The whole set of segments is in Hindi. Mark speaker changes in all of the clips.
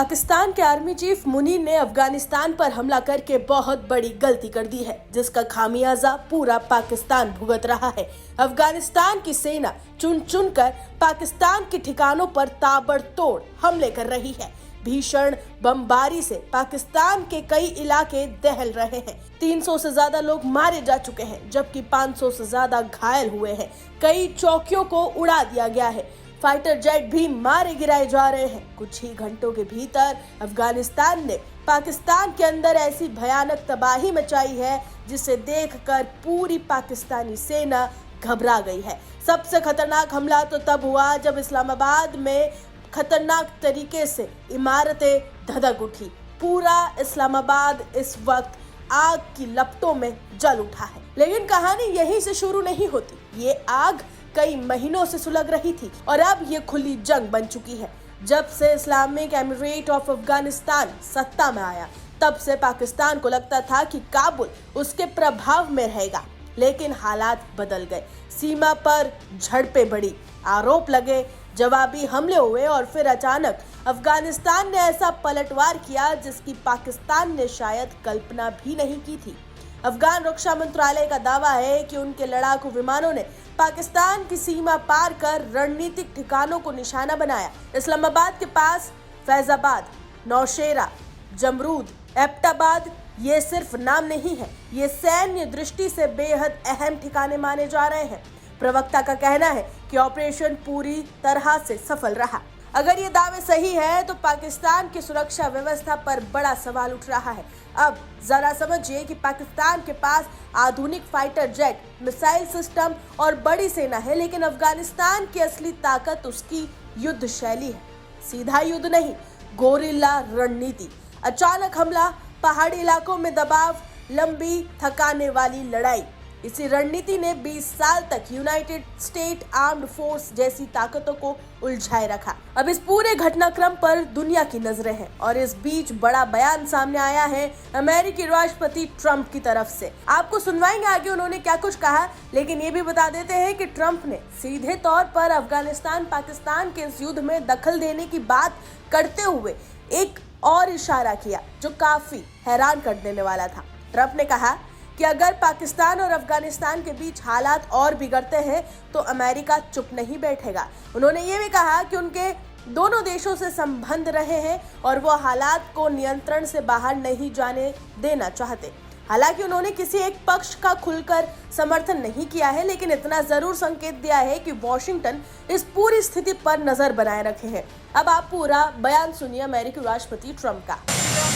Speaker 1: पाकिस्तान के आर्मी चीफ मुनीर ने अफगानिस्तान पर हमला करके बहुत बड़ी गलती कर दी है, जिसका खामियाजा पूरा पाकिस्तान भुगत रहा है। अफगानिस्तान की सेना चुन चुन कर पाकिस्तान के ठिकानों पर ताबड़तोड़ हमले कर रही है। भीषण बमबारी से पाकिस्तान के कई इलाके दहल रहे हैं। 300 से ज्यादा लोग मारे जा चुके हैं, जबकि 500 से ज्यादा घायल हुए हैं। कई चौकियों को उड़ा दिया गया है। फाइटर जेट भी मारे गिराए जा रहे हैं। कुछ ही घंटों के भीतर अफगानिस्तान ने पाकिस्तान के अंदर ऐसी भयानक तबाही मचाई है, जिसे देखकर पूरी पाकिस्तानी सेना घबरा गई है। सबसे खतरनाक हमला तो तब हुआ जब इस्लामाबाद में खतरनाक तरीके से इमारतें धधक उठी। पूरा इस्लामाबाद इस वक्त आग की लपटों में जल उठा है। लेकिन कहानी यहीं से शुरू नहीं होती। ये आग कई महीनों से सुलग रही थी और अब ये खुली जंग बन चुकी है। जब से इस्लामिक एमिरेट ऑफ अफगानिस्तान सत्ता में आया, तब से पाकिस्तान को लगता था कि काबुल उसके प्रभाव में रहेगा, लेकिन हालात बदल गए। सीमा पर झड़पें बढ़ी, आरोप लगे, जवाबी हमले हुए और फिर अचानक अफगानिस्तान ने ऐसा पलटवार किया जिसकी पाकिस्तान ने शायद कल्पना भी नहीं की थी। अफगान रक्षा मंत्रालय का दावा है कि उनके लड़ाकू विमानों ने पाकिस्तान की सीमा पार कर रणनीतिक ठिकानों को निशाना बनाया। इस्लामाबाद के पास फैजाबाद, नौशेरा, जमरूद, एबटाबाद ये सिर्फ नाम नहीं है, ये सैन्य दृष्टि से बेहद अहम ठिकाने माने जा रहे हैं। प्रवक्ता का कहना है कि ऑपरेशन पूरी तरह से सफल रहा। अगर ये दावे सही है तो पाकिस्तान की सुरक्षा व्यवस्था पर बड़ा सवाल उठ रहा है। अब जरा समझिए कि पाकिस्तान के पास आधुनिक फाइटर जेट, मिसाइल सिस्टम और बड़ी सेना है, लेकिन अफगानिस्तान की असली ताकत उसकी युद्ध शैली है। सीधा युद्ध नहीं, गोरिल्ला रणनीति। अचानक हमला, पहाड़ी इलाकों में दबाव, लंबी थकाने वाली लड़ाई। इसी रणनीति ने 20 साल तक यूनाइटेड स्टेट आर्म्ड फोर्स जैसी ताकतों को उलझाए रखा। अब इस पूरे घटनाक्रम पर दुनिया की नजरें हैं और इस बीच बड़ा बयान सामने आया है अमेरिकी राष्ट्रपति ट्रंप की तरफ से। आपको सुनवाएंगे आगे उन्होंने क्या कुछ कहा, लेकिन ये भी बता देते हैं कि ट्रंप ने सीधे तौर पर अफगानिस्तान पाकिस्तान के इस युद्ध में दखल देने की बात करते हुए एक और इशारा किया जो काफी हैरान कर देने वाला था। ट्रंप ने कहा कि अगर पाकिस्तान और अफगानिस्तान के बीच हालात और बिगड़ते हैं तो अमेरिका चुप नहीं बैठेगा। उन्होंने ये भी कहा कि उनके दोनों देशों से संबंध रहे हैं और वो हालात को नियंत्रण से बाहर नहीं जाने देना चाहते। हालांकि उन्होंने किसी एक पक्ष का खुलकर समर्थन नहीं किया है, लेकिन इतना जरूर संकेत दिया है कि वॉशिंगटन इस पूरी स्थिति पर नजर बनाए रखे हैं। अब आप पूरा बयान सुनिए अमेरिकी राष्ट्रपति ट्रंप का।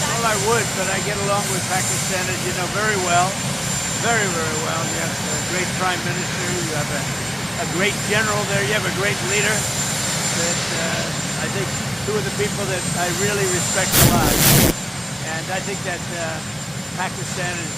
Speaker 2: Well, I would, but I get along with Pakistan, as you know, very well. Very, very well. You have a great prime minister. You have a great general there. You have a great leader. That I think two of the people that I really respect a lot. And I think that Pakistan is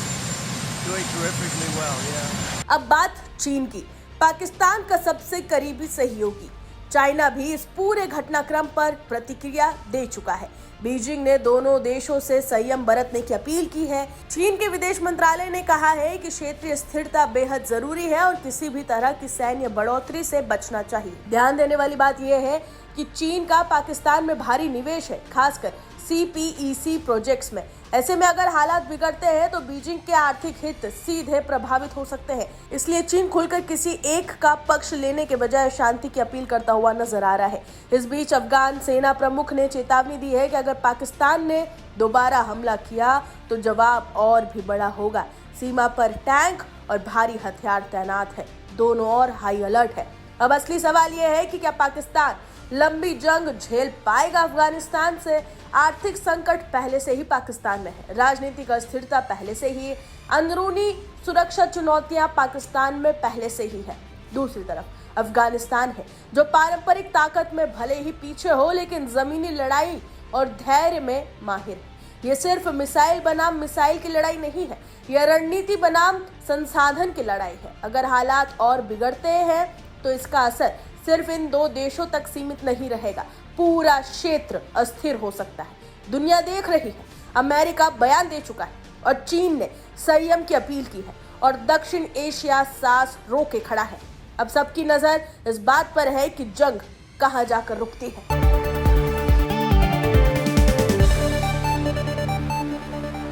Speaker 2: doing terrifically well. Yeah.
Speaker 1: अब बात चीन की। पाकिस्तान का सबसे करीबी सहयोगी चाइना भी इस पूरे घटनाक्रम पर प्रतिक्रिया दे चुका है। बीजिंग ने दोनों देशों से संयम बरतने की अपील की है। चीन के विदेश मंत्रालय ने कहा है कि क्षेत्रीय स्थिरता बेहद जरूरी है और किसी भी तरह की सैन्य बढ़ोतरी से बचना चाहिए। ध्यान देने वाली बात यह है कि चीन का पाकिस्तान में भारी निवेश है, खासकर CPEC प्रोजेक्ट्स में। ऐसे में अगर हालात बिगड़ते हैं तो बीजिंग के आर्थिक हित सीधे प्रभावित हो सकते हैं। इसलिए चीन खुलकर किसी एक का पक्ष लेने के बजाय शांति की अपील करता हुआ नजर आ रहा है। इस बीच अफगान सेना प्रमुख ने चेतावनी दी है कि अगर पाकिस्तान ने दोबारा हमला किया तो जवाब और भी बड़ा होगा। सीमा पर टैंक और भारी हथियार तैनात है, दोनों ओर हाई अलर्ट है। अब असली सवाल यह है कि क्या पाकिस्तान लंबी जंग झेल पाएगा अफगानिस्तान से? आर्थिक संकट पहले से ही पाकिस्तान में है, राजनीतिक अस्थिरता पहले से ही, अंदरूनी सुरक्षा चुनौतियां पाकिस्तान में पहले से ही है। दूसरी तरफ अफगानिस्तान है जो पारंपरिक ताकत में भले ही पीछे हो, लेकिन जमीनी लड़ाई और धैर्य में माहिर है। ये सिर्फ मिसाइल बनाम मिसाइल की लड़ाई नहीं है, यह रणनीति बनाम संसाधन की लड़ाई है। अगर हालात और बिगड़ते हैं तो इसका असर सिर्फ इन दो देशों तक सीमित नहीं रहेगा, पूरा क्षेत्र अस्थिर हो सकता है। दुनिया देख रही है, अमेरिका बयान दे चुका है और चीन ने संयम की अपील की है और दक्षिण एशिया सांस रोके खड़ा है। अब सबकी नजर इस बात पर है कि जंग कहां जाकर रुकती है।